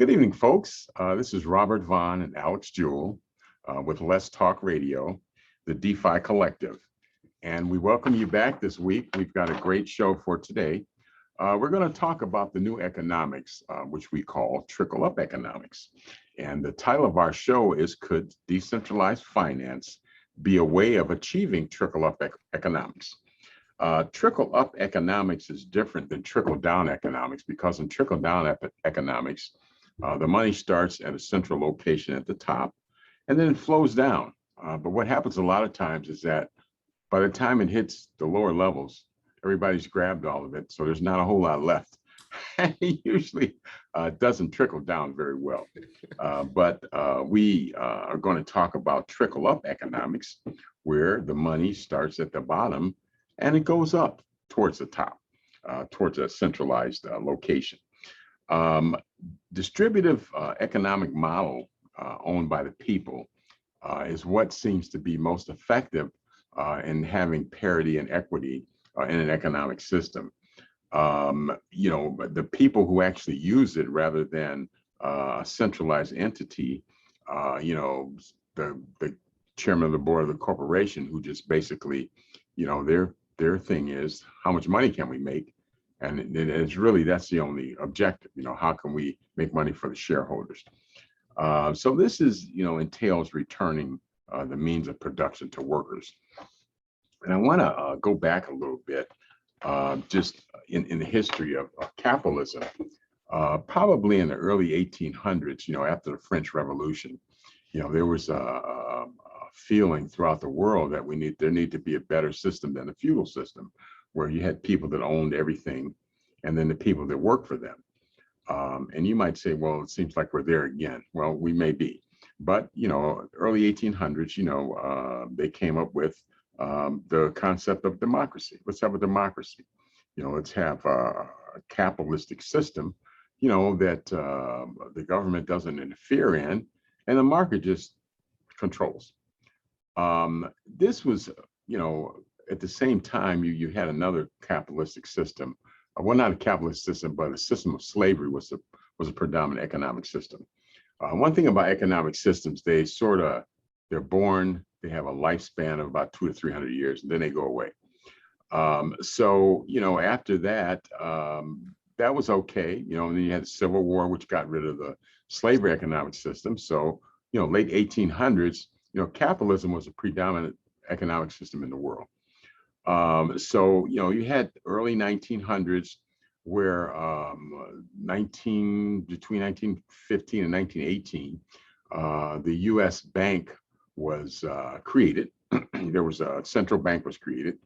Good evening, folks. This is Robert Vaughn and Alex Jewell with Let's Talk Radio, the DeFi Collective. And we welcome you back this week. We've got a great show for today. We're going to talk about the new economics, which we call trickle-up economics. And the title of our show is, Could Decentralized Finance Be a Way of Achieving Trickle-up Economics? Trickle-up economics is different than trickle-down economics because in trickle-down economics, the money starts at a central location at the top and then it flows down. But what happens a lot of times is that by the time it hits the lower levels, everybody's grabbed all of it. So there's not a whole lot left. And it usually doesn't trickle down very well. But we are going to talk about trickle-up economics, where the money starts at the bottom and it goes up towards the top, towards a centralized location. Distributive economic model owned by the people is what seems to be most effective in having parity and equity in an economic system. But the people who actually use it rather than a centralized entity, the chairman of the board of the corporation who just basically, their thing is how much money can we make? And it's really, that's the only objective, how can we make money for the shareholders? So this is, entails returning the means of production to workers. And I want to go back a little bit, just in the history of capitalism, probably in the early 1800s, after the French Revolution, there was a feeling throughout the world that there need to be a better system than the feudal system, where you had people that owned everything and then the people that worked for them. And you might say, well, it seems like we're there again. Well, we may be, but, early 1800s, they came up with the concept of democracy. Let's have a democracy. Let's have a capitalistic system, that the government doesn't interfere in and the market just controls. This was, at the same time, you had another capitalistic system. Well, not a capitalist system, but a system of slavery was a predominant economic system. One thing about economic systems, they're born, they have a lifespan of about 200 to 300 years, and then they go away. So, after that, that was okay. And then you had the Civil War, which got rid of the slavery economic system. So, late 1800s, capitalism was a predominant economic system in the world. So, you had early 1900s where between 1915 and 1918, the US bank was created. There was a central bank was created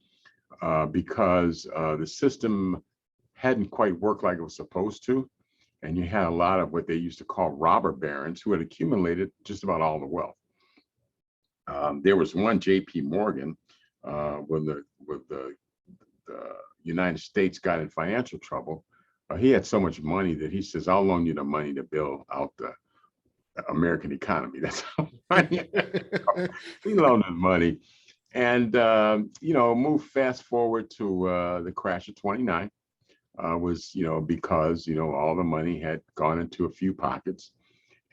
because the system hadn't quite worked like it was supposed to. And you had a lot of what they used to call robber barons who had accumulated just about all the wealth. There was one J.P. Morgan when the United States got in financial trouble. He had so much money that he says, I'll loan you the money to build out the American economy. That's how money. He loaned him money. And, move fast forward to the crash of 29 was, because, all the money had gone into a few pockets.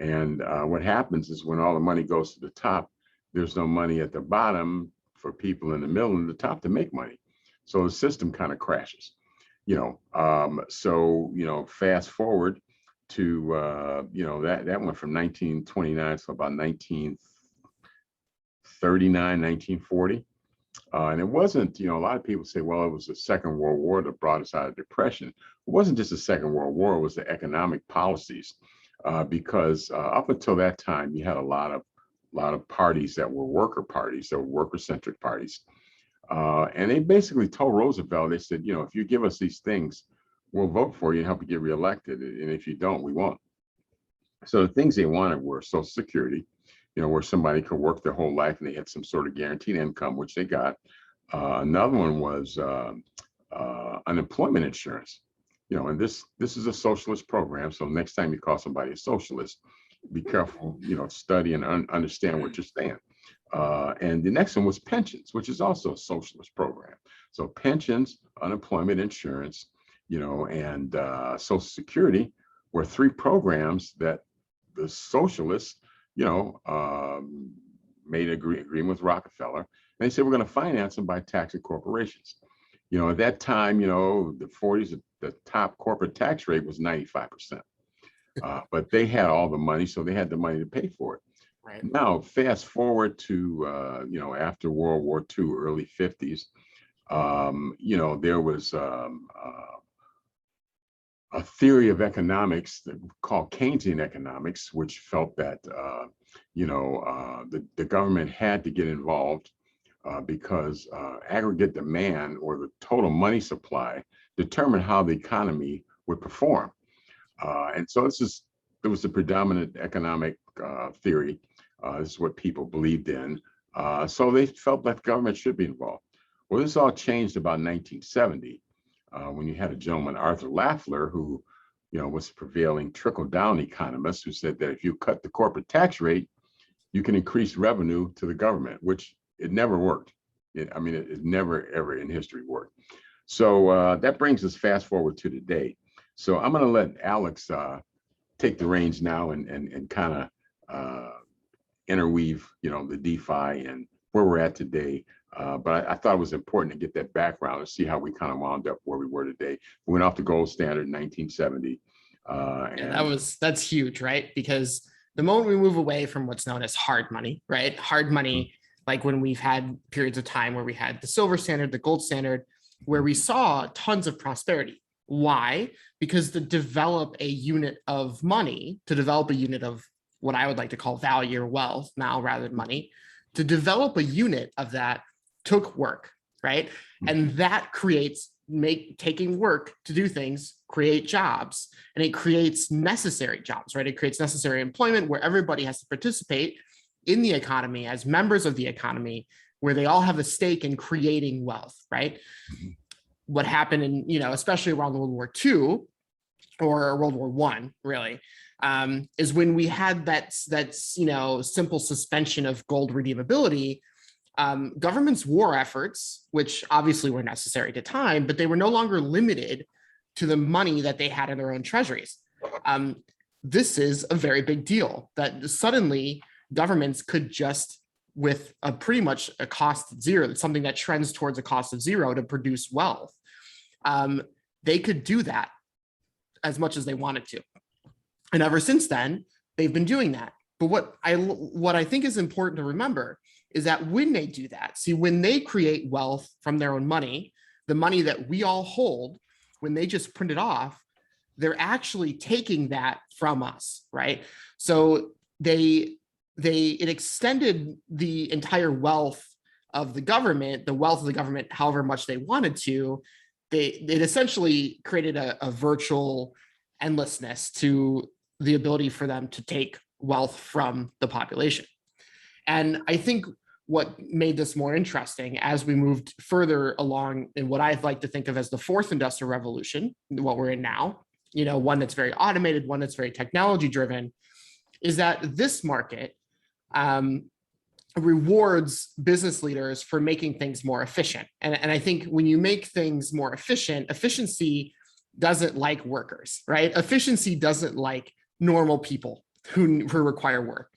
And what happens is when all the money goes to the top, there's no money at the bottom for people in the middle and the top to make money. So the system kind of crashes, so, fast forward to, that went from 1929 to about 1939, 1940. And it wasn't, a lot of people say, well, it was the Second World War that brought us out of depression. It wasn't just the Second World War, it was the economic policies, because up until that time, you had a lot of parties that were worker parties, that were worker-centric parties. And they basically told Roosevelt, they said, if you give us these things, we'll vote for you and help you get reelected. And if you don't, we won't. So the things they wanted were Social Security, where somebody could work their whole life and they had some sort of guaranteed income, which they got. Another one was unemployment insurance. And this is a socialist program. So next time you call somebody a socialist, be careful, study and understand what you're saying. And the next one was pensions, which is also a socialist program. So pensions, unemployment insurance, and Social Security were three programs that the socialists, made an agreement with Rockefeller. And they said, we're going to finance them by taxing corporations. At that time, the 40s, the top corporate tax rate was 95%. But they had all the money, so they had the money to pay for it. Right. Now, fast forward to, after World War II, early 50s, there was a theory of economics called Keynesian economics, which felt that, the government had to get involved because aggregate demand, or the total money supply, determined how the economy would perform. And so it was the predominant economic theory. This is what people believed in. So they felt that the government should be involved. Well, this all changed about 1970 when you had a gentleman, Arthur Lafleur, who was the prevailing trickle-down economist, who said that if you cut the corporate tax rate, you can increase revenue to the government, which it never worked. It never, ever in history worked. So that brings us fast forward to today. So I'm going to let Alex take the reins now and kind of interweave, the DeFi and where we're at today. But I thought it was important to get that background and see how we kind of wound up where we were today. We went off the gold standard in 1970. Yeah, that's huge, right? Because the moment we move away from what's known as hard money, right? Hard money, like when we've had periods of time where we had the silver standard, the gold standard, where we saw tons of prosperity. Why? Because to develop a unit of money, to develop a unit of what I would like to call value or wealth now rather than money, to develop a unit of that took work, right? And that creates taking work to do things, create jobs, and it creates necessary jobs, right? It creates necessary employment where everybody has to participate in the economy as members of the economy, where they all have a stake in creating wealth, right? What happened in, especially around World War II or World War I, really, is when we had that simple suspension of gold redeemability. Government's war efforts, which obviously were necessary at the time, but they were no longer limited to the money that they had in their own treasuries. This is a very big deal that suddenly governments could just, with pretty much a cost of zero, something that trends towards a cost of zero to produce wealth, they could do that as much as they wanted to. And ever since then, they've been doing that. But what I think is important to remember is that when they do that, when they create wealth from their own money, the money that we all hold, when they just print it off, they're actually taking that from us, right? So it extended the entire wealth of the government, however much they wanted to. It essentially created a virtual endlessness to the ability for them to take wealth from the population. And I think what made this more interesting as we moved further along in what I'd like to think of as the fourth industrial revolution, what we're in now, one that's very automated, one that's very technology driven, is that this market rewards business leaders for making things more efficient. And I think when you make things more efficient, efficiency doesn't like workers, right? Efficiency doesn't like normal people who require work.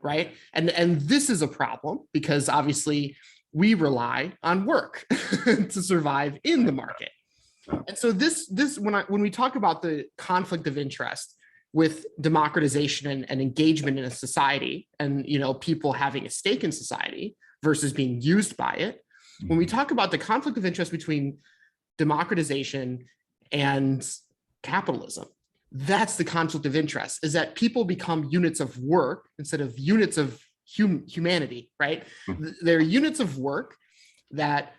Right. And this is a problem because obviously we rely on work to survive in the market. And so when we talk about the conflict of interest with democratization and engagement in a society and, people having a stake in society versus being used by it, when we talk about the conflict of interest between democratization and capitalism, that's the conflict of interest, is that people become units of work instead of units of humanity, right? They're units of work that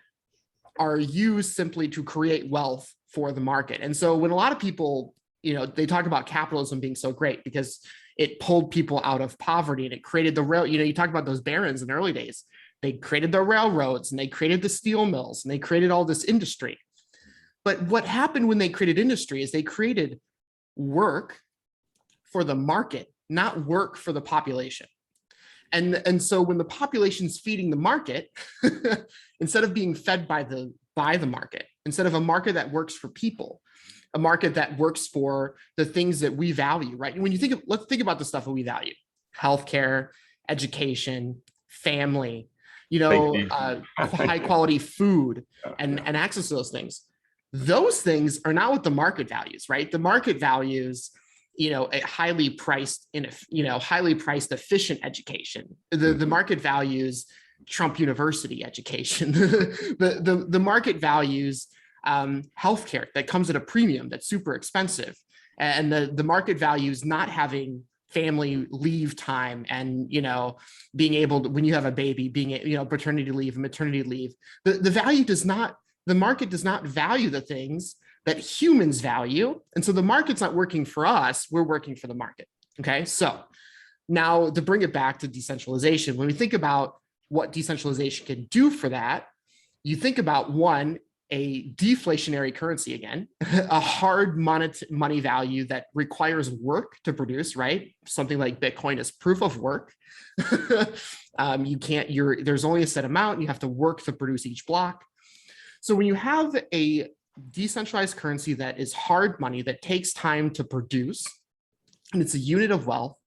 are used simply to create wealth for the market. And so when a lot of people, they talk about capitalism being so great because it pulled people out of poverty and it created the you talk about those barons in the early days. They created the railroads and they created the steel mills and they created all this industry. But what happened when they created industry is they created work for the market, not work for the population. And so when the population's feeding the market, instead of being fed by the market, instead of a market that works for people, a market that works for the things that we value, right? When you think of, let's think about the stuff that we value: healthcare, education, family, Safety. high quality food, and Yeah. access to those things. Those things are not what the market values, right? The market values, a highly priced, highly priced efficient education. The market values Trump University education. The market values healthcare that comes at a premium that's super expensive, and the market values not having family leave time, and being able to, when you have a baby, being paternity leave and maternity leave. The market does not value the things that humans value, and so the market's not working for us, we're working for the market. Okay, so now to bring it back to decentralization, when we think about what decentralization can do for that, you think about, one, a deflationary currency again, a hard money value that requires work to produce, right? Something like Bitcoin is proof of work. There's only a set amount, you have to work to produce each block. So when you have a decentralized currency that is hard money, that takes time to produce, and it's a unit of wealth,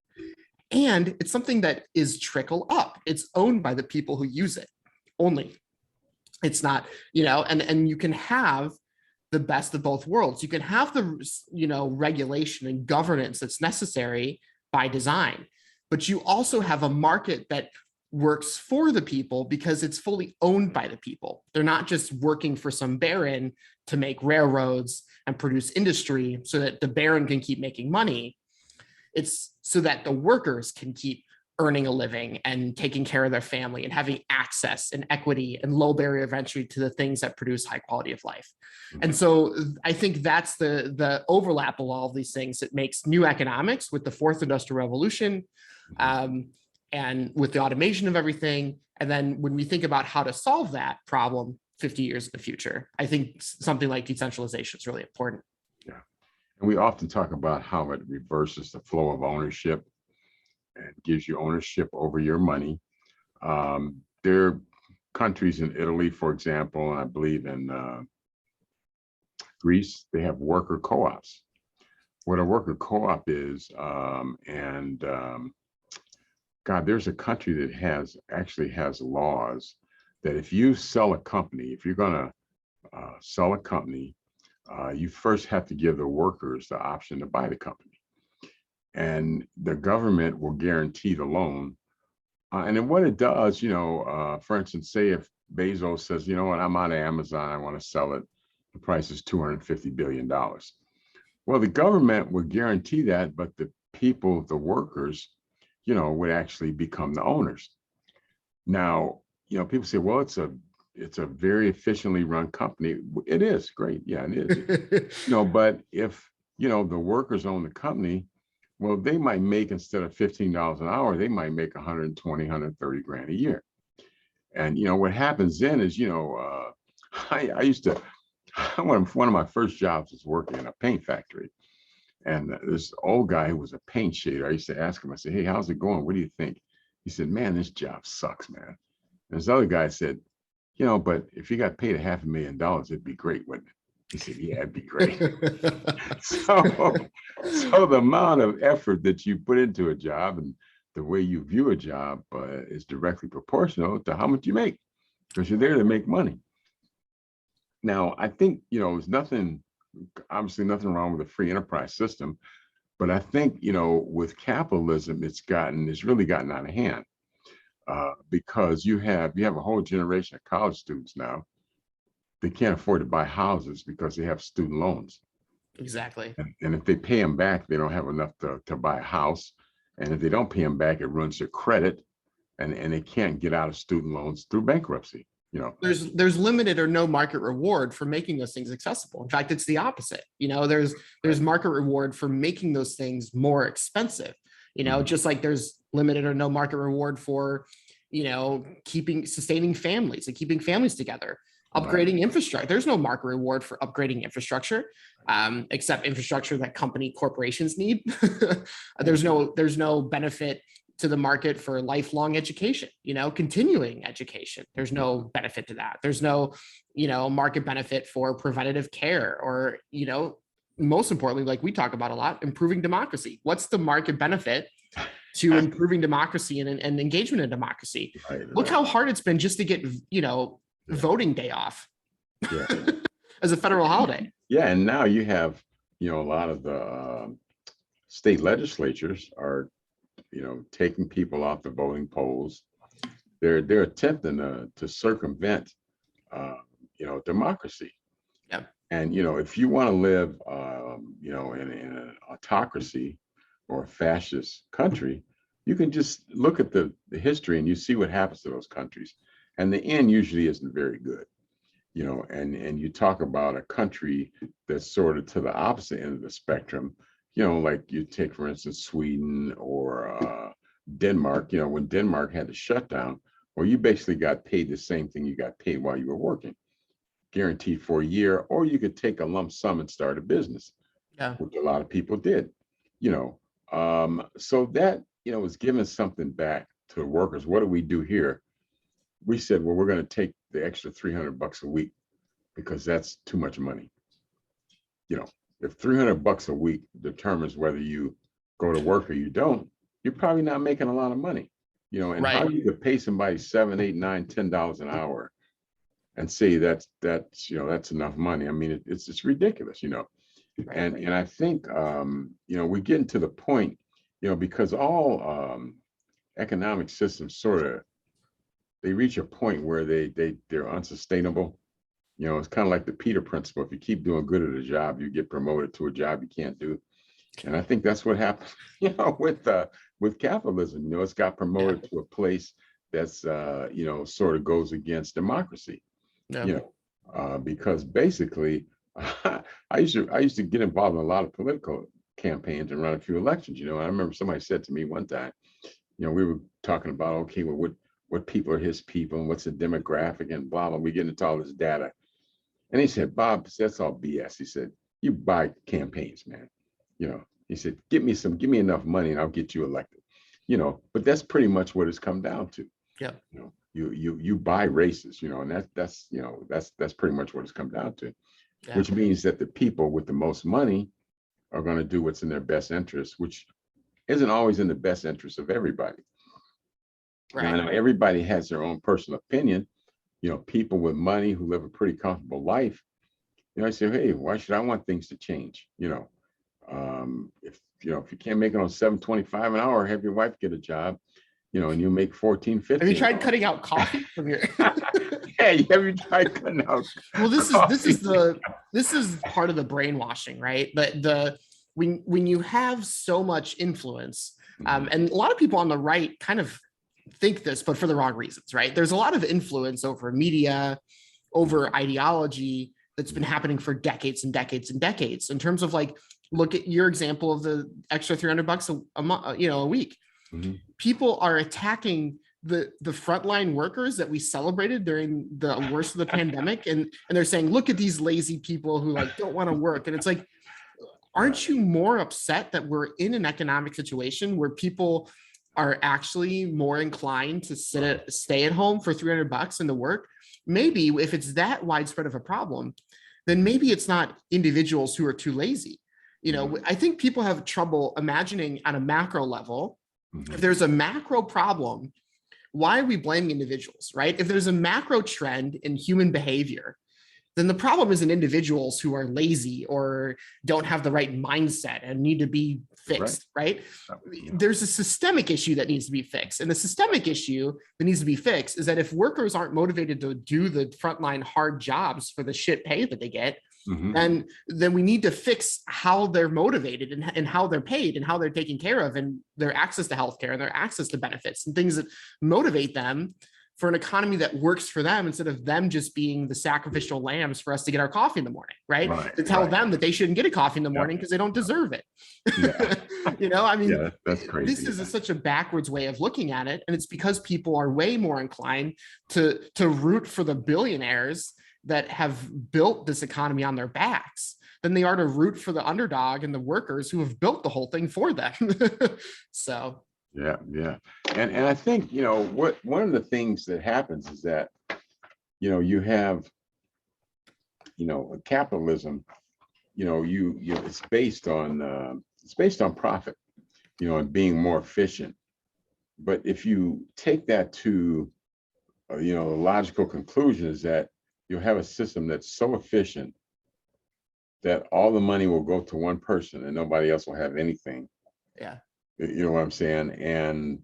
and it's something that is trickle up, it's owned by the people who use it only. It's not, and you can have the best of both worlds. You can have the, regulation and governance that's necessary by design, but you also have a market that works for the people because it's fully owned by the people. They're not just working for some baron to make railroads and produce industry so that the baron can keep making money. It's so that the workers can keep earning a living and taking care of their family and having access and equity and low barrier of entry to the things that produce high quality of life. And so I think that's the overlap of all of these things that makes new economics with the fourth industrial revolution, and with the automation of everything. And then when we think about how to solve that problem 50 years in the future, I think something like decentralization is really important. Yeah. And we often talk about how it reverses the flow of ownership and gives you ownership over your money. There are countries in Italy, for example, and I believe in Greece, they have worker co-ops. What a worker co-op is, God, there's a country that actually has laws that if you sell a company, if you're gonna sell a company, you first have to give the workers the option to buy the company. And the government will guarantee the loan. And then what it does, for instance, say if Bezos says, you know what, I'm out of Amazon, I want to sell it. The price is $250 billion. Well, the government would guarantee that, but the people, the workers, would actually become the owners. Now, people say, well, it's a very efficiently run company. It is great. Yeah, it is. But if, the workers own the company, well, they might make, instead of $15 an hour, they might make 120, 130 grand a year. And, what happens then is, I used to, one of my first jobs was working in a paint factory. And this old guy who was a paint shader, I used to ask him, I said, hey, how's it going? What do you think? He said, man, this job sucks, man. And this other guy said, but if you got paid $500,000, it'd be great, wouldn't it? He said, yeah, it'd be great. So the amount of effort that you put into a job and the way you view a job is directly proportional to how much you make, because you're there to make money. Now, I think, there's obviously nothing wrong with a free enterprise system, but I think, with capitalism, it's really gotten out of hand, because you have a whole generation of college students now. They can't afford to buy houses because they have student loans. Exactly. And if they pay them back, they don't have enough to buy a house. And if they don't pay them back, it runs their credit, and they can't get out of student loans through bankruptcy. There's limited or no market reward for making those things accessible. In fact, it's the opposite. There's market reward for making those things more expensive. Just like there's limited or no market reward for, sustaining families and keeping families together. Upgrading infrastructure. There's no market reward for upgrading infrastructure, except infrastructure that corporations need. There's no benefit to the market for lifelong education, continuing education. There's no benefit to that. There's no, market benefit for preventative care or, most importantly, like we talk about a lot, improving democracy. What's the market benefit to improving democracy and engagement in democracy? Right, Look right. how hard it's been just to get, voting day off Yeah. as a federal holiday. Yeah, and now you have, a lot of the state legislatures are, taking people off the voting polls. They're attempting to circumvent, democracy. Yeah. And if you want to live, in an autocracy or a fascist country, you can just look at the history and you see what happens to those countries. And the end usually isn't very good. And you talk about a country that's sort of to the opposite end of the spectrum, like you take, for instance, Sweden or Denmark. When Denmark had to shut down, well, you basically got paid the same thing you got paid while you were working, guaranteed for a year, or you could take a lump sum and start a business, which a lot of people did, so that, was giving something back to the workers. What do we do here? We said, well, we're going to take the extra $300 a week because that's too much money. If $300 a week determines whether you go to work or you don't, you're probably not making a lot of money. And Right. how you could pay somebody $7, $8, $9, $10 an hour and say that's enough money. I mean, it's ridiculous, Right. And I think we're getting to the point, because all economic systems sort of, they reach a point where they're unsustainable. It's kind of like the Peter principle. If you keep doing good at a job, you get promoted to a job you can't do. And I think that's what happened, with capitalism. It's got promoted to a place that's sort of goes against democracy. Because basically I used to get involved in a lot of political campaigns and run a few elections. And I remember somebody said to me one time, we were talking about, okay, well, what people are his people and what's the demographic and blah, blah. We get into all this data. And he said, Bob, that's all BS. He said, you buy campaigns, man. He said, give me enough money and I'll get you elected. But that's pretty much what it's come down to. Yeah. You buy races, and that's pretty much what it's come down to. Yeah. Which means that the people with the most money are going to do what's in their best interest, which isn't always in the best interest of everybody. Right. Now, I know everybody has their own personal opinion. People with money who live a pretty comfortable life, I say, hey, why should I want things to change? If you can't make it on $7.25 an hour, have your wife get a job, and you make $14.50. Have you tried cutting out coffee from your? Yeah, have you tried cutting out? Well, this is part of the brainwashing, right? But when you have so much influence, and a lot of people on the right kind of think this, but for the wrong reasons, right? There's a lot of influence over media, over ideology that's been happening for decades and decades and decades. In terms of look at your example of the extra $300 a month, a week. Mm-hmm. People are attacking the frontline workers that we celebrated during the worst of the pandemic, and they're saying, look at these lazy people who don't want to work. And it's like, aren't you more upset that we're in an economic situation where people are actually more inclined to stay at home for $300 and to work? Maybe if it's that widespread of a problem, then maybe it's not individuals who are too lazy. I think people have trouble imagining on a macro level. If there's a macro problem, why are we blaming individuals, right? If there's a macro trend in human behavior, then the problem isn't individuals who are lazy or don't have the right mindset and need to be fixed, right? There's a systemic issue that needs to be fixed. And the systemic issue that needs to be fixed is that if workers aren't motivated to do the frontline hard jobs for the shit pay that they get, and then we need to fix how they're motivated and how they're paid and how they're taken care of and their access to healthcare and their access to benefits and things that motivate them for an economy that works for them, instead of them just being the sacrificial lambs for us to get our coffee in the morning, right? To tell them that they shouldn't get a coffee in the morning because they don't deserve it. That's crazy. This is such a backwards way of looking at it. And it's because people are way more inclined to root for the billionaires that have built this economy on their backs than they are to root for the underdog and the workers who have built the whole thing for them. So. Yeah. And I think, one of the things that happens is that, you have, capitalism it's based on profit, and being more efficient. But if you take that to, the logical conclusion is that you'll have a system that's so efficient that all the money will go to one person and nobody else will have anything. Yeah. You know what I'm saying? And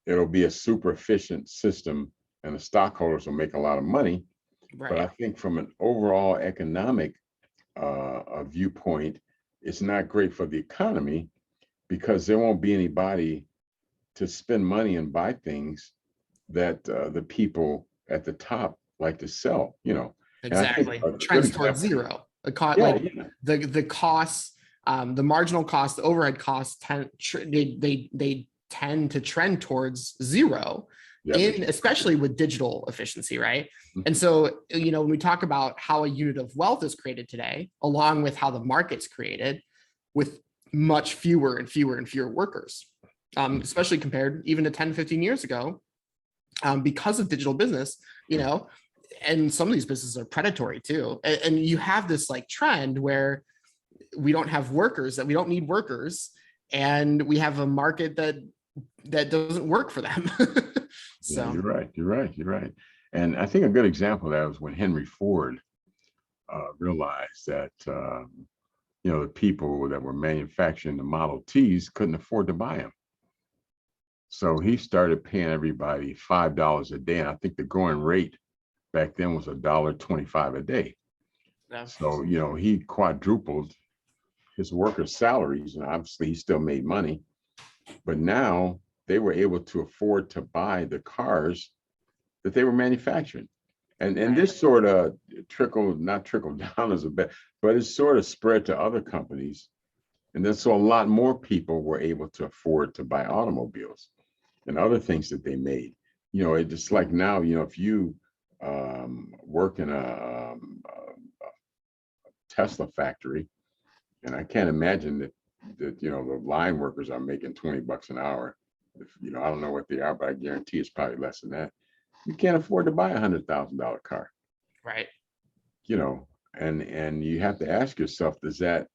it'll be a super efficient system and the stockholders will make a lot of money. But I Right. think from an overall economic viewpoint, it's not great for the economy because there won't be anybody to spend money and buy things that the people at the top like to sell, And I think Exactly. a good Trends towards example, zero. The cost, yeah, like yeah, the costs, the marginal cost, the overhead costs they tend to trend towards zero, yeah, they do. especially with digital efficiency, right? Mhm. And so, when we talk about how a unit of wealth is created today, along with how the market's created, with much fewer and fewer and fewer workers, especially compared even to 10, 15 years ago, because of digital business, and some of these businesses are predatory too. And you have this like trend where we don't have workers, that we don't need workers, and we have a market that doesn't work for them. Yeah, So you're right. You're right. You're right. And I think a good example of that was when Henry Ford realized that the people that were manufacturing the Model Ts couldn't afford to buy them. So he started paying everybody $5 a day. And I think the going rate back then was $1.25 a day. yeah, So, he quadrupled his workers' salaries, and obviously he still made money. But now they were able to afford to buy the cars that they were manufacturing. And right, this sort of not trickled down as a bit, but it's sort of spread to other companies. And then so a lot more people were able to afford to buy automobiles and other things that they made. It's just like now, if you work in a Tesla factory, and I can't imagine that the line workers are making $20 an hour. I don't know what they are, but I guarantee it's probably less than that. You can't afford to buy $100,000 car, right. and you have to ask yourself, does that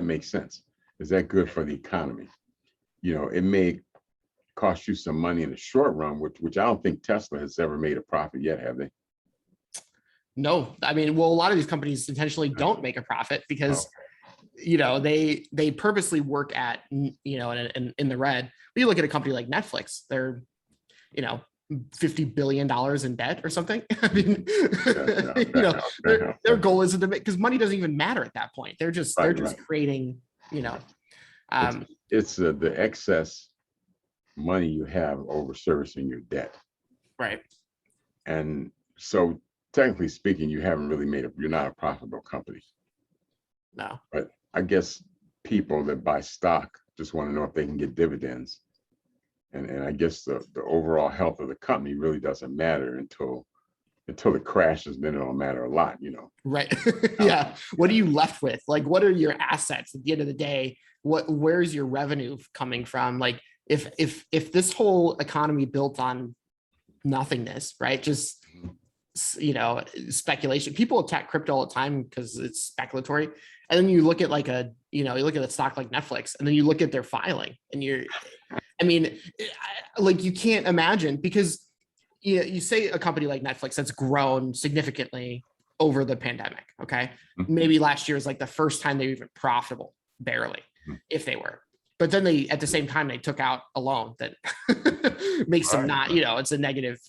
make sense? Is that good for the economy? It may cost you some money in the short run, which I don't think Tesla has ever made a profit yet, have they? No, I mean, well, a lot of these companies intentionally don't make a profit because they purposely work at in the red. But you look at a company like Netflix, they're $50 billion in debt or something. I mean, their goal isn't to make, because money doesn't even matter at that point. They're just Right. creating, It's the excess money you have over servicing your debt. right. And so technically speaking, you're not a profitable company. No. But I guess people that buy stock just want to know if they can get dividends. And I guess the overall health of the company really doesn't matter until it crashes, then it'll matter a lot, Right. Yeah. What are you left with? Like, what are your assets at the end of the day? Where's your revenue coming from? Like, if this whole economy built on nothingness, right? Just speculation. People attack crypto all the time because it's speculatory. And then you look at you look at a stock like Netflix, and then you look at their filing, and you can't imagine, because you say a company like Netflix that's grown significantly over the pandemic. Okay. Mhm. Maybe last year is like the first time they were even profitable, barely, if they were. But then at the same time, they took out a loan that makes them not, it's a negative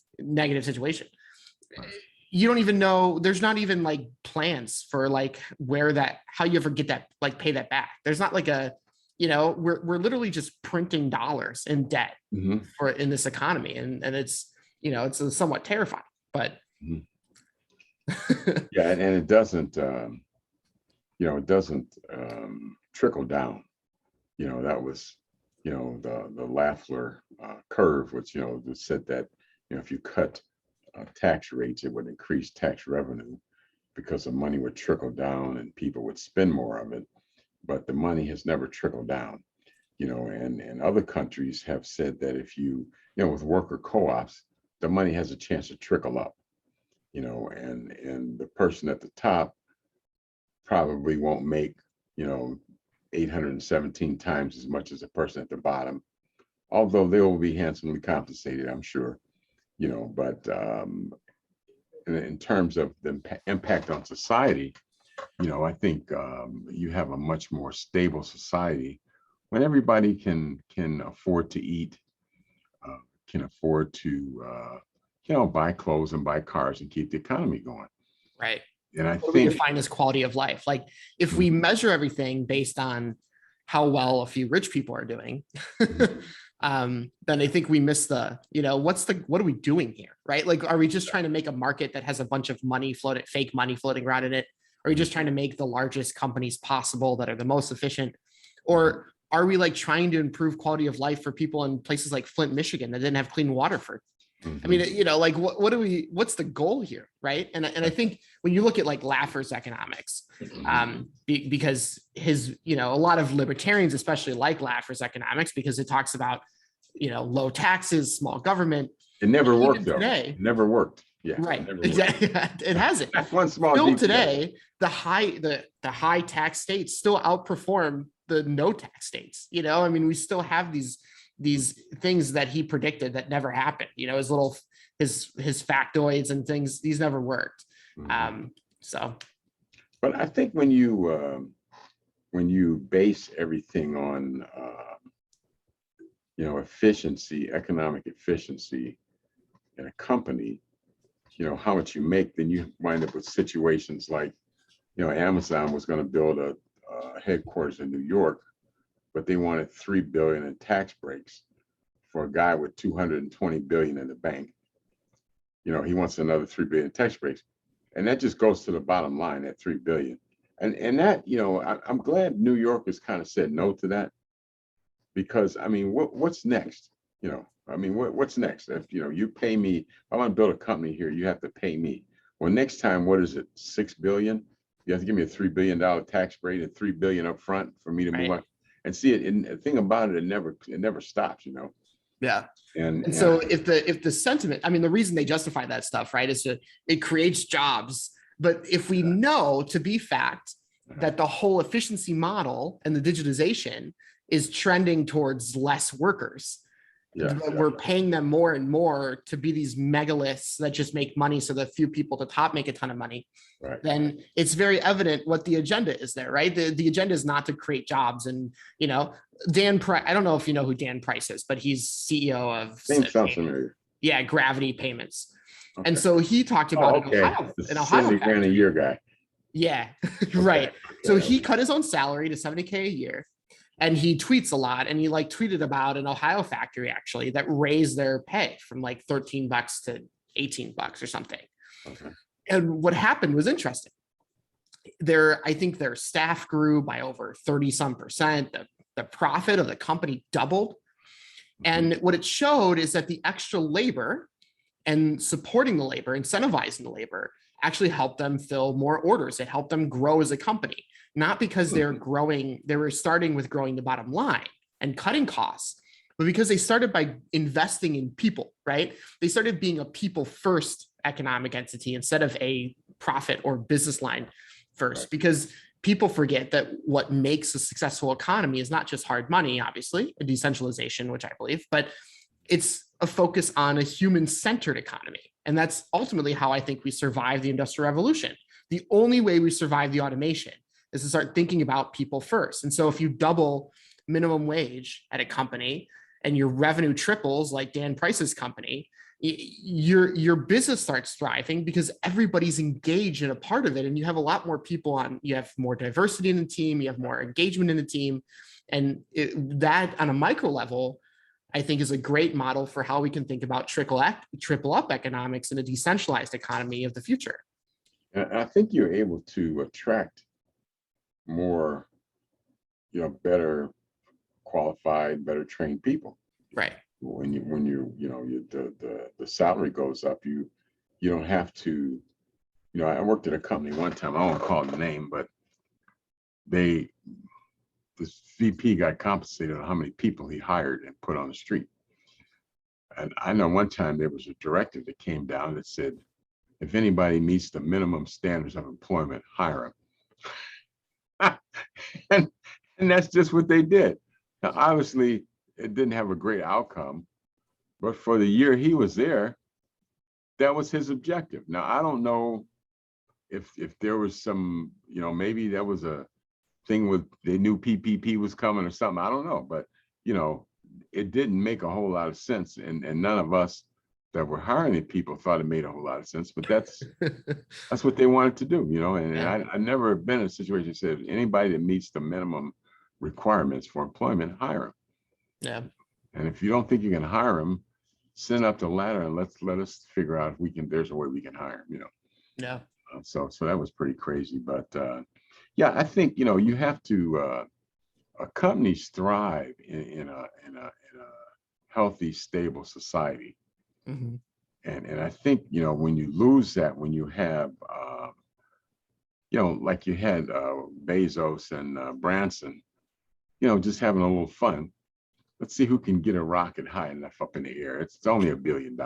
situation. Right. You don't even know, there's not even like plans for like how you ever get that, like pay that back. There's not like we're literally just printing dollars in debt Mhm. in this economy. And it's, it's somewhat terrifying, but Mhm. Yeah, and it doesn't trickle down. That was the Lafler curve, which said that if you cut tax rates, it would increase tax revenue because the money would trickle down and people would spend more of it. But the money has never trickled down. And other countries have said that if with worker co-ops, the money has a chance to trickle up, and the person at the top probably won't make, you know, 817 times as much as a person at the bottom, although they will be handsomely compensated, I'm sure, you know. But in terms of the impact on society, you know, I think you have a much more stable society when everybody can afford to eat, can afford to you know, buy clothes and buy cars and keep the economy going. Right. And I What we think define as quality of life. Like if we measure everything based on how well a few rich people are doing, then I think we miss the, you know, what are we doing here, right? Like, are we just trying to make a market that has a bunch of money floated, fake money floating around in it? Are we just trying to make the largest companies possible that are the most efficient? Or are we like trying to improve quality of life for people in places like Flint, Michigan that didn't have clean water for, I mean, you know, like what's the goal here, right? And I think when you look at like Laffer's economics, because his, you know, a lot of libertarians especially like Laffer's economics because it talks about, you know, low taxes, small government. it never worked Even though. today, It never worked. Yeah, right. it never worked. Exactly. It hasn't. That's one small Still detail. today, the high tax states still outperform the no tax states. You know, I mean, we still have these things that he predicted that never happened. You know, his factoids and things, these never worked. So, but I think when you base everything on you know, efficiency, economic efficiency in a company, you know, how much you make, then you wind up with situations like, you know, Amazon was going to build a headquarters in New York, but they wanted $3 billion in tax breaks for a guy with $220 billion in the bank. You know, he wants another $3 billion tax breaks, and that just goes to the bottom line at $3 billion. And that, you know, I'm glad New York has kind of said no to that, because I mean, what's next? You know, I mean, what's next? If, you know, you pay me, if I want to build a company here, you have to pay me. Well, next time, what is it? $6 billion? You have to give me a $3 billion tax rate and $3 billion up front for me to move on. And see it. And the thing about it, it never stops. You know. Yeah. And so if the sentiment, I mean, the reason they justify that stuff, right, is that it creates jobs. But if we know to be fact that the whole efficiency model and the digitization is trending towards less workers, we're paying them more and more to be these megaliths that just make money so that few people at the top make a ton of money, then it's very evident what the agenda is there, right? The agenda is not to create jobs. And, you know, Dan Price, I don't know if you know who Dan Price is, but he's CEO of Gravity Payments. Okay. And so he talked about an Ohio grand a year guy. Yeah, right. So he cut his own salary to $70K a year. And he tweets a lot, and he like tweeted about an Ohio factory actually that raised their pay from like $13 to $18 or something. Okay. And what happened was interesting. I think their staff grew by over 30-some%. The profit of the company doubled. And what it showed is that the extra labor and supporting the labor, incentivizing the labor, actually helped them fill more orders. It helped them grow as a company. Not because they're growing, they were starting with growing the bottom line and cutting costs, but because they started by investing in people, right? They started being a people first economic entity instead of a profit or business line first, because people forget that what makes a successful economy is not just hard money, obviously, a decentralization, which I believe, but it's a focus on a human-centered economy. And that's ultimately how I think we survive the Industrial Revolution. The only way we survive the automation is to start thinking about people first. And so if you double minimum wage at a company and your revenue triples like Dan Price's company, your business starts thriving because everybody's engaged in a part of it. And you have a lot more people on, you have more diversity in the team, you have more engagement in the team. And that on a micro level, I think is a great model for how we can think about triple up economics in a decentralized economy of the future. I think you're able to attract more, you know, better qualified, better trained people. Right. When the salary goes up, you don't have to, you know, I worked at a company one time, I won't call the name, but the VP got compensated on how many people he hired and put on the street. And I know one time there was a directive that came down that said, if anybody meets the minimum standards of employment, hire them. and and that's just what they did. Now, obviously, it didn't have a great outcome, but for the year he was there, that was his objective. Now, I don't know if there was some, maybe that was a thing with they knew PPP was coming or something. I don't know, but you know, it didn't make a whole lot of sense, and none of us that were hiring the people thought it made a whole lot of sense. But that's what they wanted to do, And Yeah. I never been in a situation that said anybody that meets the minimum requirements for employment, hire them. Yeah. And if you don't think you can hire them, send up the ladder and let us figure out if we can. There's a way we can hire them, Yeah. So that was pretty crazy, but yeah, I think you have to. Companies thrive in a healthy, stable society, Mhm. and I think when you lose that, when you have like you had Bezos and Branson, just having a little fun. Let's see who can get a rocket high enough up in the air. It's only $1 billion,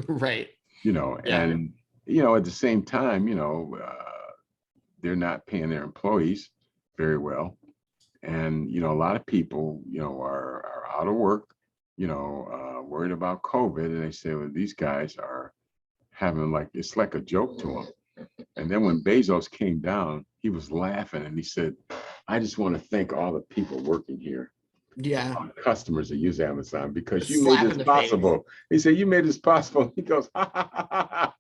Right. Yeah. and at the same time, they're not paying their employees very well. And a lot of people are out of work, worried about COVID, and they say, well, these guys are having it's like a joke to them. And then when Bezos came down, he was laughing and he said, I just want to thank all the people working here, Yeah. all the customers that use Amazon, A because you made slap in this the face. possible. He said, you made this possible. He goes, ha, ha, ha, ha, ha.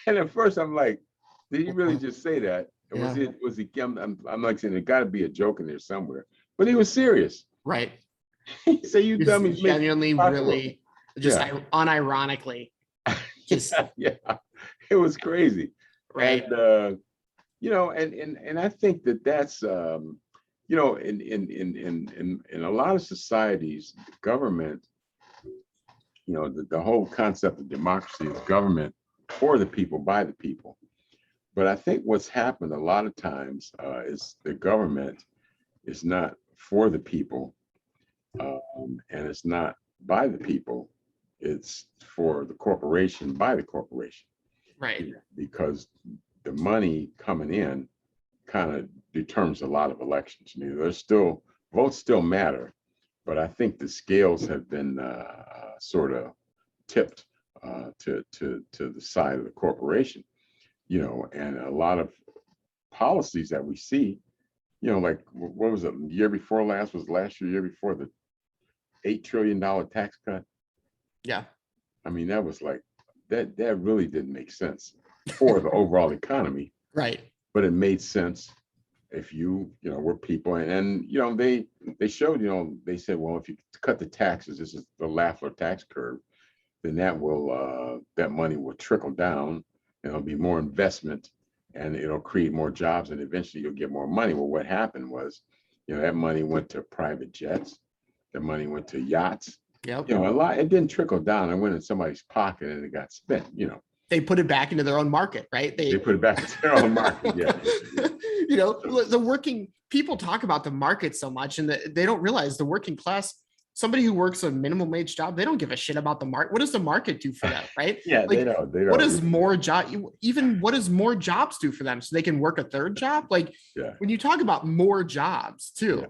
And at first I'm like, did he really just say that? Or Yeah. was he, I'm like saying, there got to be a joke in there somewhere, but he was serious. Right. He said, you It's dummies make it genuinely, possible. really, just Yeah. unironically, just Yeah, it was crazy. right. And and I think that's in a lot of societies, government, the whole concept of democracy is government for the people, by the people. But I think what's happened a lot of times is the government is not for the people, and it's not by the people. It's for the corporation, by the corporation, Right. because the money coming in kind of determines a lot of elections. There's still votes still matter, but I think the scales have been sort of tipped to the side of the corporation. And a lot of policies that we see, like what was it? The year before last was last year before, the $8 trillion tax cut. Yeah. I mean, that was like that really didn't make sense for the overall economy, Right. but it made sense if were people, and they showed, they said, well, if you cut the taxes, this is the Lafleur tax curve, then that money will trickle down, and it'll be more investment, and it'll create more jobs, and eventually you'll get more money. Well, what happened was, that money went to private jets, the money went to yachts. Yep. A lot, it didn't trickle down. It went in somebody's pocket and it got spent, They put it back into their own market, right? They put it back into their own market. Yeah. The working people talk about the market so much, and they don't realize the working class, somebody who works a minimum wage job, they don't give a shit about the market. What does the market do for them, right? Yeah, like, they don't. What does more job, even what does more jobs do for them, so they can work a third job? When you talk about more jobs too,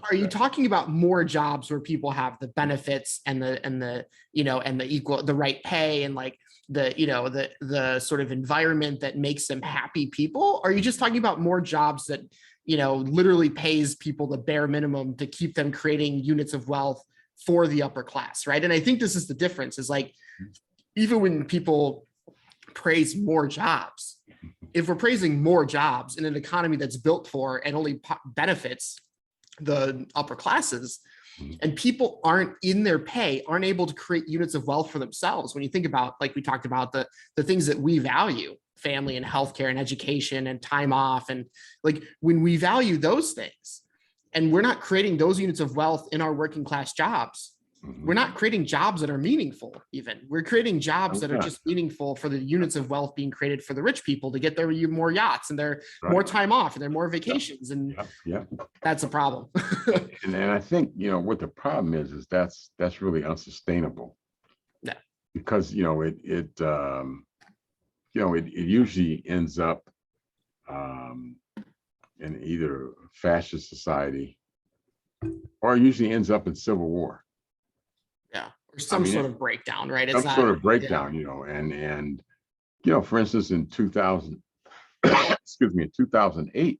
are you talking about more jobs where people have the benefits and the equal, the right pay, and the sort of environment that makes them happy people? Or are you just talking about more jobs that literally pays people the bare minimum to keep them creating units of wealth for the upper class, right? And I think this is the difference, is even when people praise more jobs, if we're praising more jobs in an economy that's built for and only benefits the upper classes, and people aren't in their pay, aren't able to create units of wealth for themselves. When you think about, like we talked about, the things that we value, family and healthcare and education and time off, and when we value those things and we're not creating those units of wealth in our working class jobs, we're not creating jobs that are meaningful. Even we're creating jobs that are just meaningful for the units of wealth being created for the rich people to get their more yachts and their more time off and their more vacations. And that's a problem. and I think, what the problem is that's really unsustainable. Yeah. Because, it usually ends up in either fascist society or usually ends up in civil war. Yeah. Or some sort of breakdown, right? It's Some not sort of breakdown, and for instance, in 2000, excuse me, in 2008,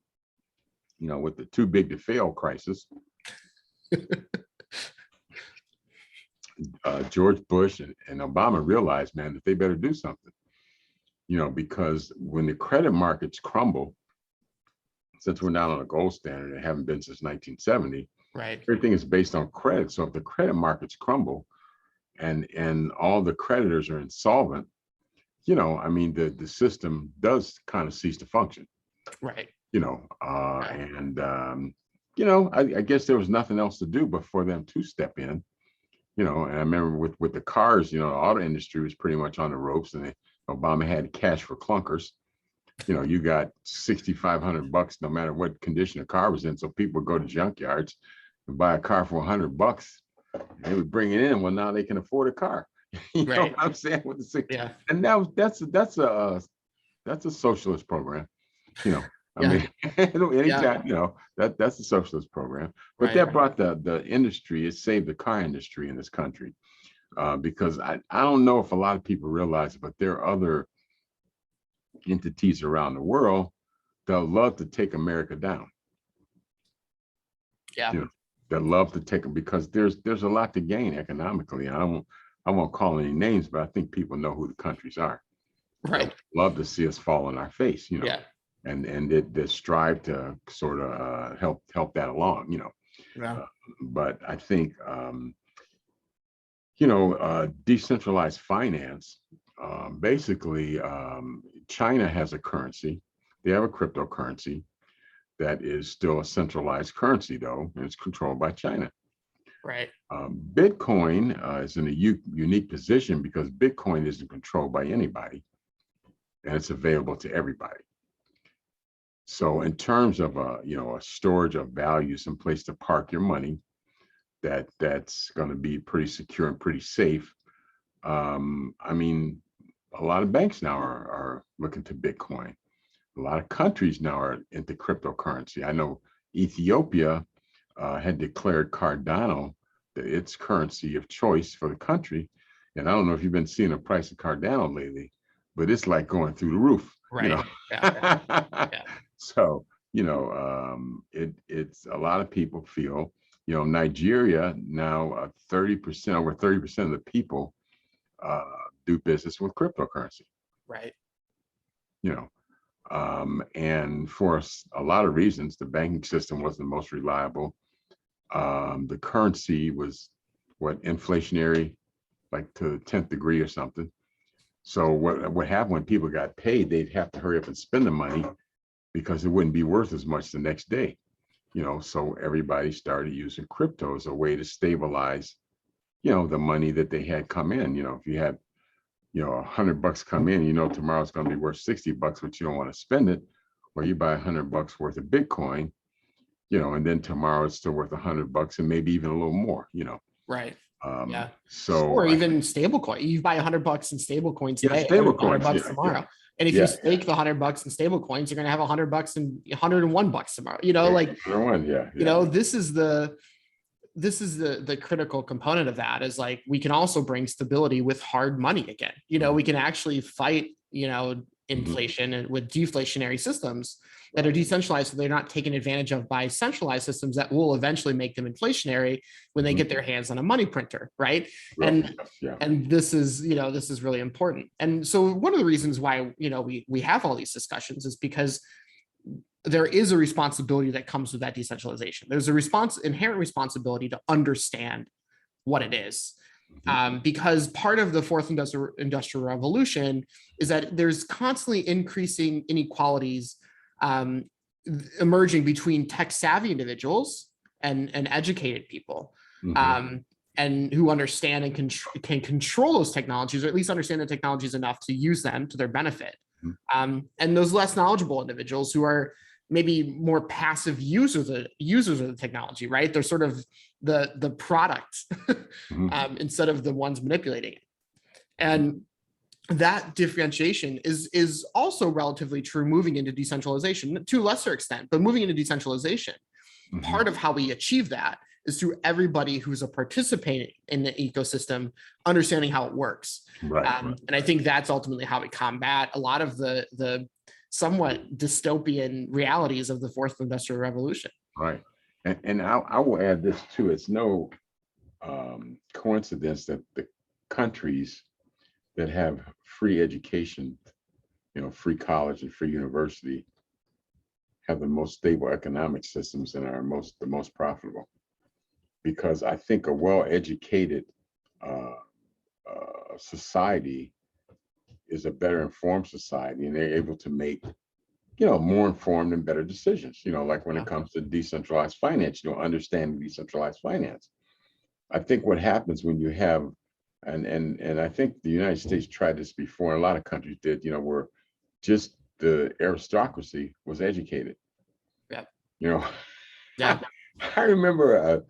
with the too big to fail crisis, George Bush and Obama realized, man, that they better do something, because when the credit markets crumble, since we're not on a gold standard and haven't been since 1970, right? Everything is based on credit. So if the credit markets crumble and all the creditors are insolvent, the system does kind of cease to function. Right. I guess there was nothing else to do but for them to step in. And I remember with the cars, the auto industry was pretty much on the ropes, and Obama had cash for clunkers. You got $6,500 no matter what condition a car was in. So people would go to junkyards and buy a car for $100. They would bring it in. Well, now they can afford a car. Know what I'm saying? With the six, yeah. And that's a socialist program. Anytime, that's a socialist program. But that brought the industry, it saved the car industry in this country. Because I don't know if a lot of people realize it, but there are other entities around the world that love to take America down. Yeah. That love to take them because there's a lot to gain economically. I won't call any names, but I think people know who the countries are. Right. Love to see us fall on our face, Yeah. And they strive to sort of help that along, Yeah. But I think decentralized finance, basically, China has a currency. They have a cryptocurrency that is still a centralized currency, though, and it's controlled by China. Right. Bitcoin is in a unique position because Bitcoin isn't controlled by anybody, and it's available to everybody. So in terms of a storage of value, some place to park your money, that's going to be pretty secure and pretty safe. A lot of banks now are looking to Bitcoin. A lot of countries now are into cryptocurrency. I know Ethiopia had declared Cardano its currency of choice for the country. And I don't know if you've been seeing the price of Cardano lately, but it's like going through the roof. Right. Yeah. So, it's a lot of people feel, Nigeria now over 30% of the people do business with cryptocurrency. Right. And for a lot of reasons, the banking system wasn't the most reliable. The currency was inflationary, like to the 10th degree or something. So what happened when people got paid, they'd have to hurry up and spend the money because it wouldn't be worth as much the next day. So everybody started using crypto as a way to stabilize, the money that they had come in. If you had, $100 come in, tomorrow's going to be worth $60, but you don't want to spend it, or you buy $100 worth of Bitcoin, and then tomorrow it's still worth $100 and maybe even a little more, Right. Yeah. So, or even stable coin. You buy $100 in stable coins today, stable coins, $100 tomorrow. And if you stake the $100 in stable coins, you're going to have $100 and $101 tomorrow. This is the critical component of that is like, we can also bring stability with hard money again. We can actually fight, inflation and with deflationary systems that are decentralized. So they're not taken advantage of by centralized systems that will eventually make them inflationary when they get their hands on a money printer. Right. And this is really important. And so one of the reasons why, we have all these discussions is because there is a responsibility that comes with that decentralization. There's inherent responsibility to understand what it is. Because part of the fourth industrial revolution is that there's constantly increasing inequalities emerging between tech savvy individuals and educated people, and who understand and can control those technologies, or at least understand the technologies enough to use them to their benefit. And those less knowledgeable individuals who are maybe more passive users of the technology, right? They're sort of the product instead of the ones manipulating it. And that differentiation is also relatively true moving into decentralization to a lesser extent, but moving into decentralization, part of how we achieve that is through everybody who's a participant in the ecosystem understanding how it works. Right. And I think that's ultimately how we combat a lot of the somewhat dystopian realities of the fourth industrial revolution. Right. And I will add this too. It's no coincidence that the countries that have free education, free college and free university, have the most stable economic systems and are the most profitable. Because I think a well-educated society is a better informed society, and they're able to make, more informed and better decisions. Like when it comes to decentralized finance, understanding decentralized finance. I think what happens when you have, and I think the United States tried this before, and a lot of countries did, where just the aristocracy was educated. Yeah. Yeah. I remember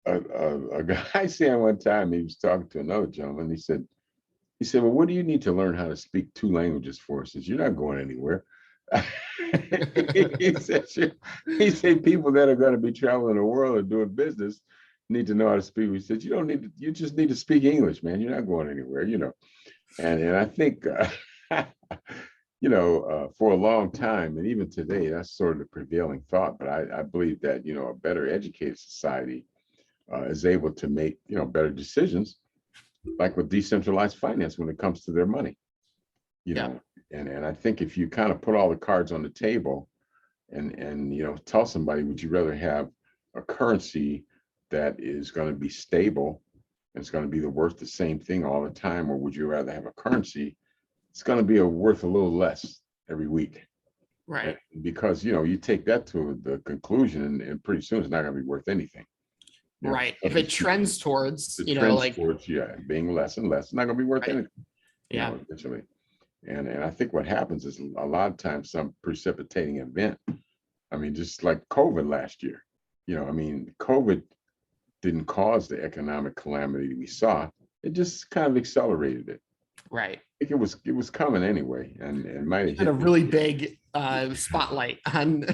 a guy saying one time, he was talking to another gentleman. He said, well, what do you need to learn how to speak 2 languages for? He says, you're not going anywhere. he said people that are going to be traveling the world or doing business need to know how to speak. He said, you just need to speak English, man. You're not going anywhere, And I think, for a long time, and even today, that's sort of the prevailing thought. But I believe that, a better educated society is able to make, better decisions, like with decentralized finance when it comes to their money, and I think if you kind of put all the cards on the table and tell somebody, would you rather have a currency that is going to be stable and it's going to be worth the same thing all the time, or would you rather have a currency it's going to be worth a little less every week? Right. Because you take that to the conclusion, and pretty soon it's not going to be worth anything. Right. If it trends towards, towards being less and less, it's not going to be worth anything. Eventually. And I think what happens is a lot of times some precipitating event. I mean, just like COVID last year. COVID didn't cause the economic calamity we saw. It just kind of accelerated it. Right. I think it was coming anyway, and it might have hit a really big spotlight on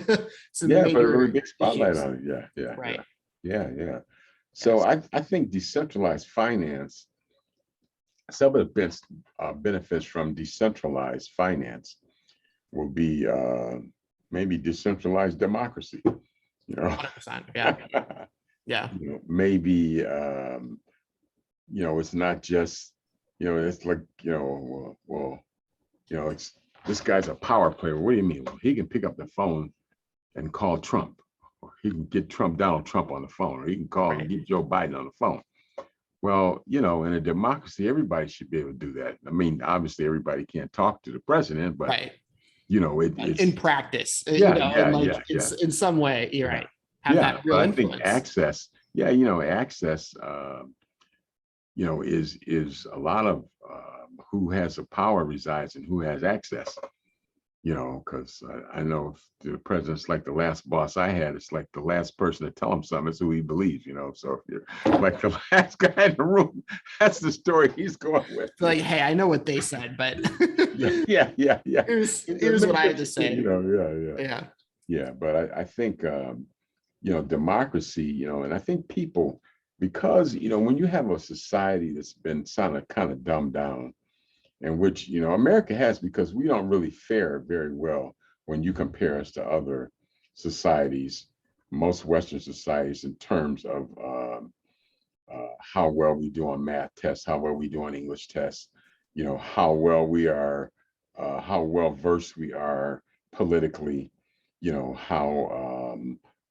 some but a really big spotlight issues. on it. Yeah. Right. Yeah. So I think decentralized finance, some of the benefits from decentralized finance will be maybe decentralized democracy. 100%. Yeah. Yeah. Maybe it's not just it's like it's this guy's a power player. What do you mean? Well, he can pick up the phone and call Trump, or he can get Donald Trump on the phone, or he can call and get Joe Biden on the phone. Well, in a democracy, everybody should be able to do that. I mean, obviously, everybody can't talk to the president, but it's in practice, in some way, you're right. Have that real influence. I think access, access, is a lot of who has the power resides in who has access. Because I know if the president's like the last boss I had, it's like the last person to tell him something is who he believes, So if you're like the last guy in the room, that's the story he's going with. Like, hey, I know what they said, but yeah. Here's what I had to say. Yeah. But I think democracy, and I think people, because when you have a society that's been kind of dumbed down, in which America has, because we don't really fare very well when you compare us to other societies, most Western societies, in terms of how well we do on math tests, how well we do on English tests, how well we are, how well versed we are politically, how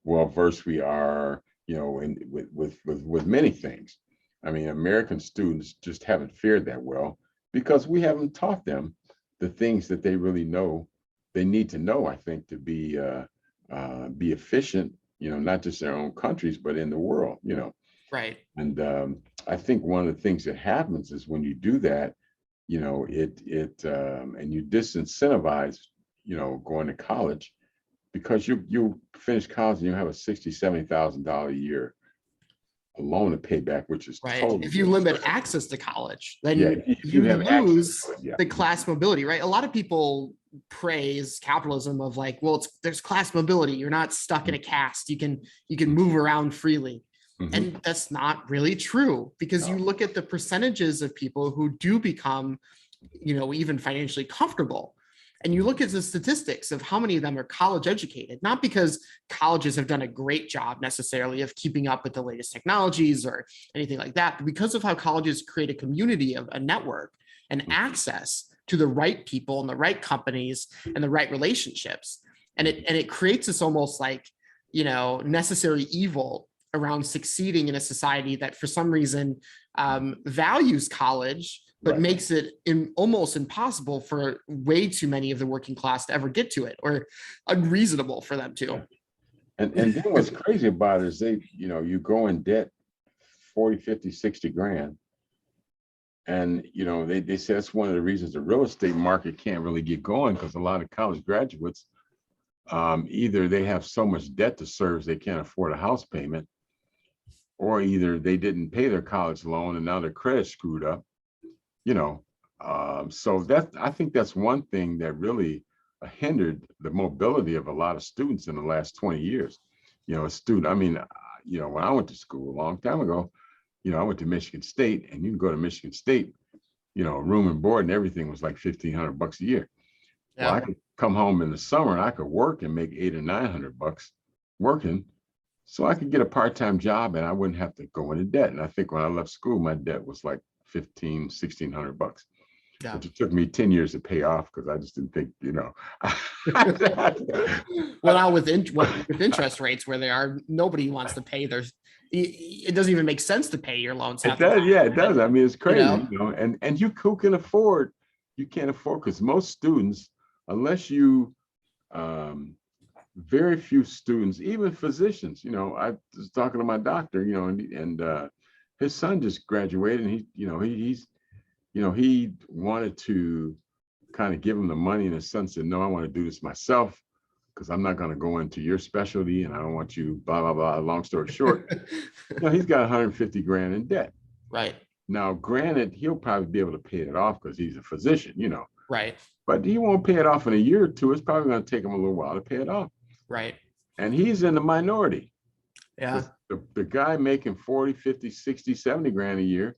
well versed we are, with many things. I mean, American students just haven't fared that well, because we haven't taught them the things that they really know they need to know, I think, to be efficient, not just in their own countries, but in the world, Right. And I think one of the things that happens is when you do that, and you disincentivize, going to college, because you finish college and you have a $60,000-$70,000 a year a loan to pay back, which is Right. totally If you limit absurd. access to college, then Yeah, if you have lose access to it, yeah. the class mobility, right? A lot of people praise capitalism of like, well, there's class mobility. You're not stuck in a caste. You can move around freely. Mhm. And that's not really true, because No. you look at the percentages of people who do become, even financially comfortable. And you look at the statistics of how many of them are college educated, not because colleges have done a great job necessarily of keeping up with the latest technologies or anything like that, but because of how colleges create a community of a network and access to the right people and the right companies and the right relationships. And it creates this almost like, necessary evil around succeeding in a society that for some reason values college, but Right. makes it almost impossible for way too many of the working class to ever get to it, or unreasonable for them to. And then what's crazy about it is you go in debt 40, 50, 60 grand. And, they say that's one of the reasons the real estate market can't really get going, because a lot of college graduates, either they have so much debt to service they can't afford a house payment, or either they didn't pay their college loan and now their credit's screwed up. So I think that's one thing that really hindered the mobility of a lot of students in the last 20 years. A student, when I went to school a long time ago, I went to Michigan State, and you can go to Michigan State, room and board and everything was like $1,500 a year. Yeah. Well, I could come home in the summer and I could work and make $800 or $900 working, so I could get a part-time job and I wouldn't have to go into debt. And I think when I left school, my debt was like $1,600. Yeah. But it took me 10 years to pay off, because I just didn't think, Well, now with interest rates where they are, nobody wants to pay. It doesn't even make sense to pay your loans. It does, yeah, it does. I mean, it's crazy, and who can afford, you can't afford, because most students, unless you, very few students, even physicians, I was talking to my doctor, and his son just graduated, and he wanted to kind of give him the money, and his son said, no, I want to do this myself, because I'm not going to go into your specialty, and I don't want you, blah, blah, blah. Long story short, he's got 150 grand in debt. Right. Now, granted, he'll probably be able to pay it off because he's a physician, Right. but he won't pay it off in a year or two. It's probably going to take him a little while to pay it off. Right. And he's in the minority. Yeah. The guy making 40, 50, 60, 70 grand a year,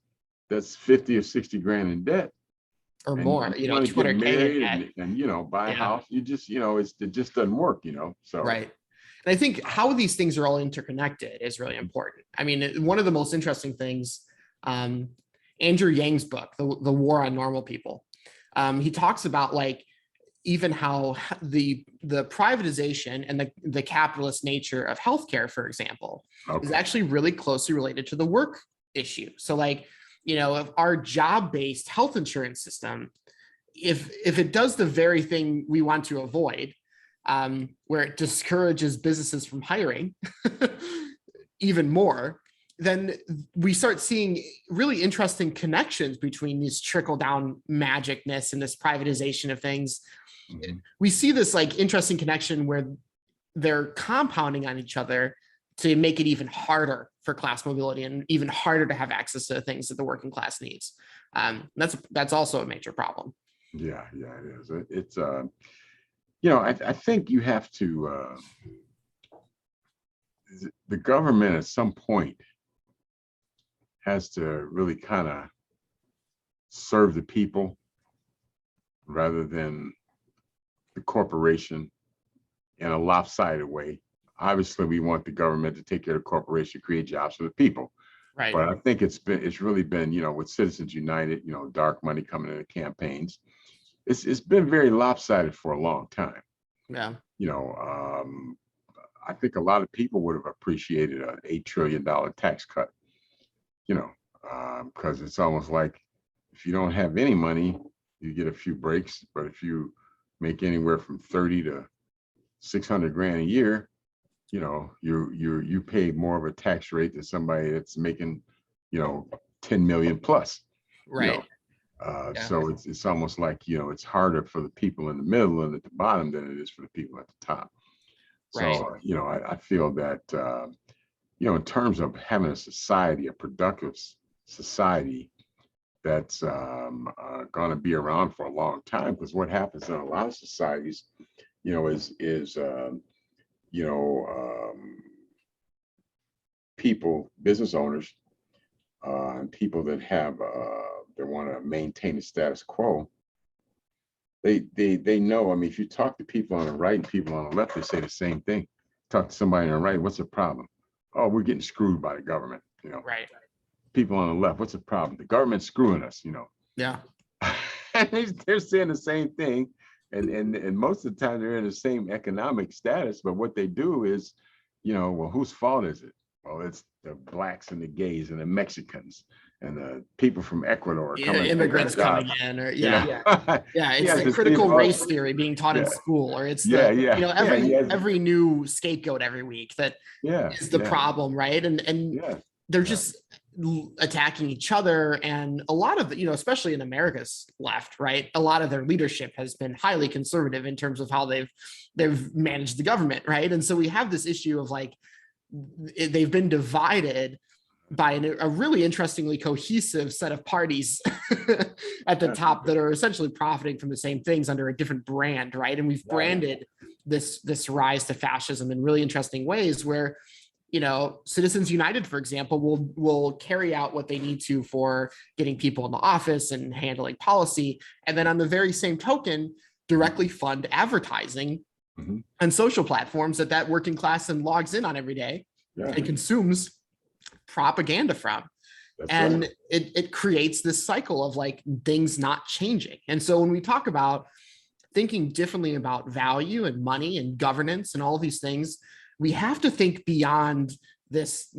that's 50 or 60 grand in debt. Or And more, you want to get 200K married in debt. and buy a house. You just, it just doesn't work, so. Right. And I think how these things are all interconnected is really important. I mean, one of the most interesting things, Andrew Yang's book, The War on Normal People, he talks about like even how the privatization and the capitalist nature of healthcare, for example, is actually really closely related to the work issue. So like, of our job-based health insurance system, if it does the very thing we want to avoid, where it discourages businesses from hiring even more, then we start seeing really interesting connections between these trickle-down magicness and this privatization of things. Mm-hmm. We see this like interesting connection where they're compounding on each other to make it even harder for class mobility and even harder to have access to the things that the working class needs. That's also a major problem. Yeah, it is. It's I think you have to, the government at some point has to really kind of serve the people rather than the corporation in a lopsided way. Obviously, we want the government to take care of the corporation, create jobs for the people. Right. But I think it's really been, with Citizens United, dark money coming into campaigns. It's been very lopsided for a long time. Yeah. I think a lot of people would have appreciated an $8 trillion tax cut, because it's almost like if you don't have any money, you get a few breaks. But if you make anywhere from 30 to 600 grand a year, you pay more of a tax rate than somebody that's making, 10 million plus. Right. So it's almost like, it's harder for the people in the middle and at the bottom than it is for the people at the top. So, right. I feel that, in terms of having a society, a productive society that's going to be around for a long time. Because what happens in a lot of societies, is you know, people, business owners, and people that have that want to maintain the status quo. They know. I mean, if you talk to people on the right and people on the left, they say the same thing. Talk to somebody on the right, what's the problem? Oh, we're getting screwed by the government. Right. People on the left, what's the problem? The government's screwing us. Yeah. And they're saying the same thing. And most of the time they're in the same economic status, but what they do is, well, whose fault is it? Well, it's the blacks and the gays and the Mexicans and the people from Ecuador coming, immigrants coming in, or yeah. It's the critical race theory being taught in school, or it's every new scapegoat every week that is the problem, right? And they're just attacking each other, and a lot of especially in America's left, right, a lot of their leadership has been highly conservative in terms of how they've managed the government, right? And so we have this issue of like they've been divided by a really interestingly cohesive set of parties at the top that are essentially profiting from the same things under a different brand, right? And we've branded this rise to fascism in really interesting ways where, Citizens United, for example, will carry out what they need to for getting people into office and handling policy. And then on the very same token, directly fund advertising on social platforms that working class and logs in on every day and consumes propaganda from. It creates this cycle of like things not changing. And so when we talk about thinking differently about value and money and governance and all of these things, we have to think beyond this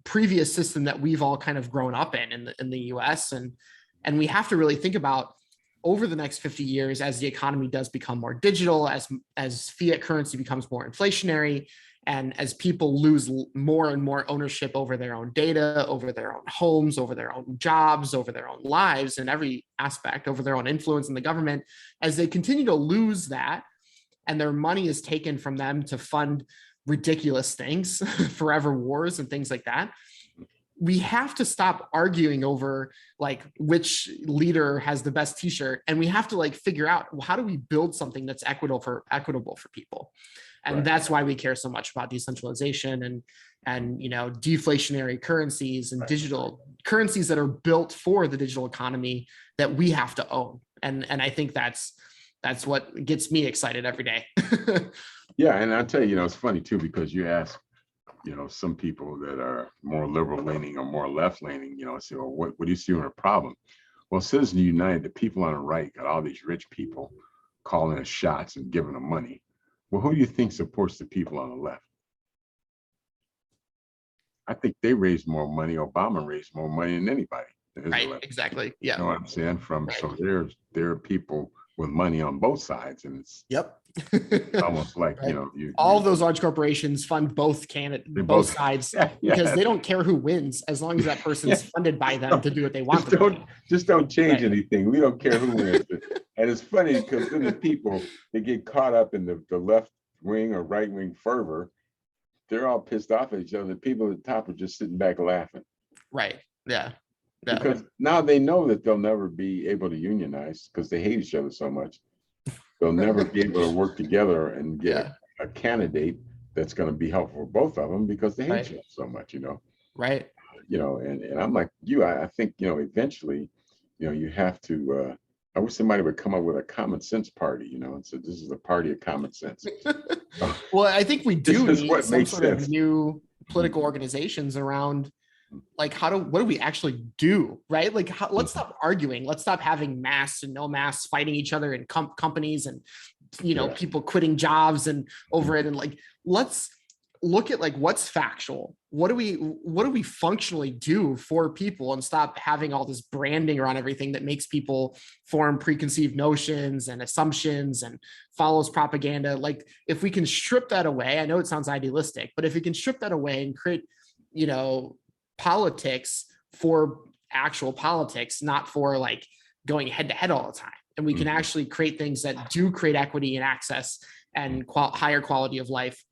previous system that we've all kind of grown up in the US. And we have to really think about over the next 50 years, as the economy does become more digital, as fiat currency becomes more inflationary, and as people lose more and more ownership over their own data, over their own homes, over their own jobs, over their own lives, in every aspect, over their own influence in the government, as they continue to lose that, and their money is taken from them to fund ridiculous things, forever wars and things like that, we have to stop arguing over like which leader has the best t-shirt, and we have to like figure out, well, how do we build something that's equitable for people? And that's why we care so much about decentralization and deflationary currencies and digital currencies that are built for the digital economy that we have to own. And I think that's what gets me excited every day. Yeah, and I'll tell you, it's funny too, because you ask some people that are more liberal leaning or more left leaning, say, well, what do you see in a problem? Well, Citizens United, the people on the right got all these rich people calling us shots and giving them money. Well, who do you think supports the people on the left? I think they raised more money. Obama raised more money than anybody. Right, exactly. Yeah. You know what I'm saying? So there are people with money on both sides, and it's almost like all of those large corporations fund both sides because they don't care who wins as long as that person is funded by them to do what they want. Just don't change anything. We don't care who wins. And it's funny because then the people that get caught up in the left wing or right wing fervor, they're all pissed off at each other. The people at the top are just sitting back laughing. Right. Yeah. Because now they know that they'll never be able to unionize because they hate each other so much. They'll never be able to work together and get a candidate that's going to be helpful for both of them because they hate each other so much, Right. And I'm like I think, eventually, you have to, I wish somebody would come up with a common sense party, and so this is a party of common sense. Well, I think we do need some sort sense. of new political organizations around like what do we actually do, right? Like let's stop arguing. Let's stop having masks and no masks fighting each other in companies and people quitting jobs and over it, and like let's look at like what's factual. What do we functionally do for people, and stop having all this branding around everything that makes people form preconceived notions and assumptions and follows propaganda. Like if we can strip that away, I know it sounds idealistic, but if we can strip that away and create politics for actual politics, not for like going head to head all the time, and we can actually create things that do create equity and access and higher quality of life,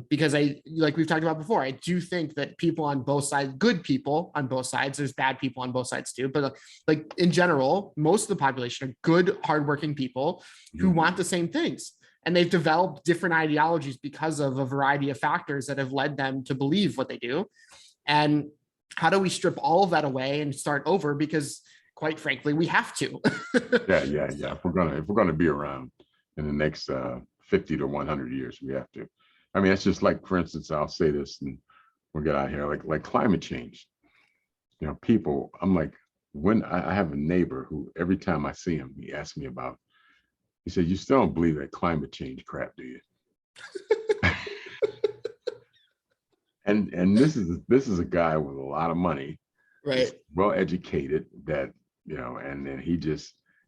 Because like we've talked about before, I do think that people on both sides, good people on both sides, there's bad people on both sides too, but like in general, most of the population are good, hardworking people who want the same things. And they've developed different ideologies because of a variety of factors that have led them to believe what they do. And how do we strip all of that away and start over? Because quite frankly, we have to. Yeah. If we're gonna be around in the next 50 to 100 years, we have to. I mean, it's just like, for instance, I'll say this and we'll get out here, like climate change. You know, people, I'm like, when I have a neighbor who every time I see him, he asks me about, he said, you still don't believe that climate change crap, do you? and this is a guy with a lot of money, right? Well educated, that, you know, and then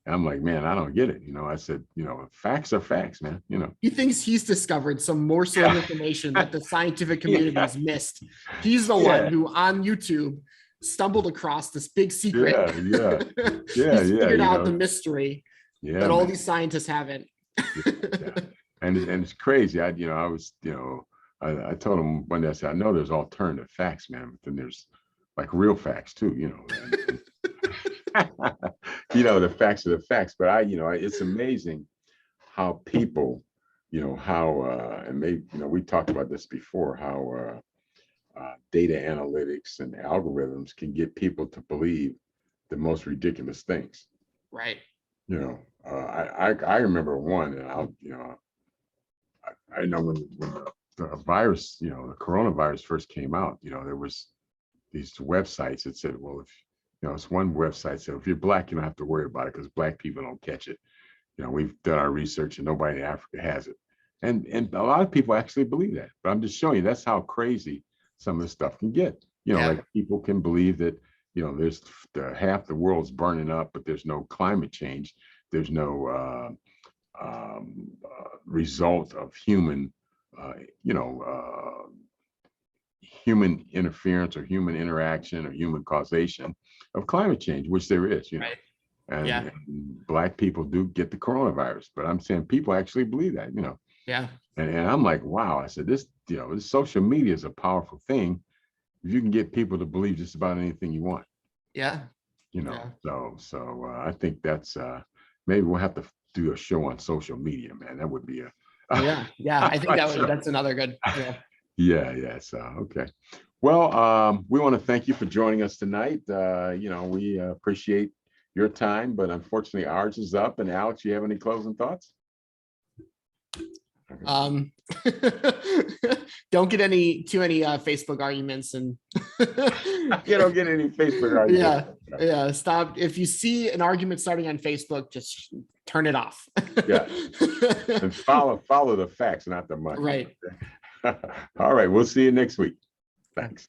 I'm like, man, I don't get it. You know, I said, you know, facts are facts, man. You know, he thinks he's discovered some more sort of information that the scientific community's missed. He's the one who on YouTube stumbled across this big secret. He's figured out the mystery that all these scientists haven't. And it's crazy. I told him one day, I said, I know there's alternative facts, man, but then there's like real facts too, you know. You know, the facts are the facts, but it's amazing how people, you know, how and maybe, you know, we talked about this before, how data analytics and algorithms can get people to believe the most ridiculous things. Right. You know, I remember one, and I know when the virus, you know, the coronavirus first came out, you know, there was these websites that said, well, if, you know, it's one website said, if you're Black, you don't have to worry about it because Black people don't catch it. You know, we've done our research and nobody in Africa has it. And a lot of people actually believe that. But I'm just showing you that's how crazy some of this stuff can get. You know, like people can believe that, you know, there's half the world's burning up, but there's no climate change. There's no result of human, human interference or human interaction or human causation of climate change, which there is, you know. Right. And Black people do get the coronavirus, but I'm saying people actually believe that, you know. Yeah. And I'm like, wow, I said, this social media is a powerful thing. If you can get people to believe just about anything you want. Yeah. You know, so I think that's maybe we'll have to do a show on social media, man. That would be a I think that's another good. So okay. Well, we want to thank you for joining us tonight. You know, we appreciate your time, but unfortunately ours is up. And Alex, you have any closing thoughts? Don't get too many Facebook arguments, and you don't get any Facebook arguments. Yeah. Stop. If you see an argument starting on Facebook, just turn it off. And follow the facts, not the money. Right. All right. We'll see you next week. Thanks.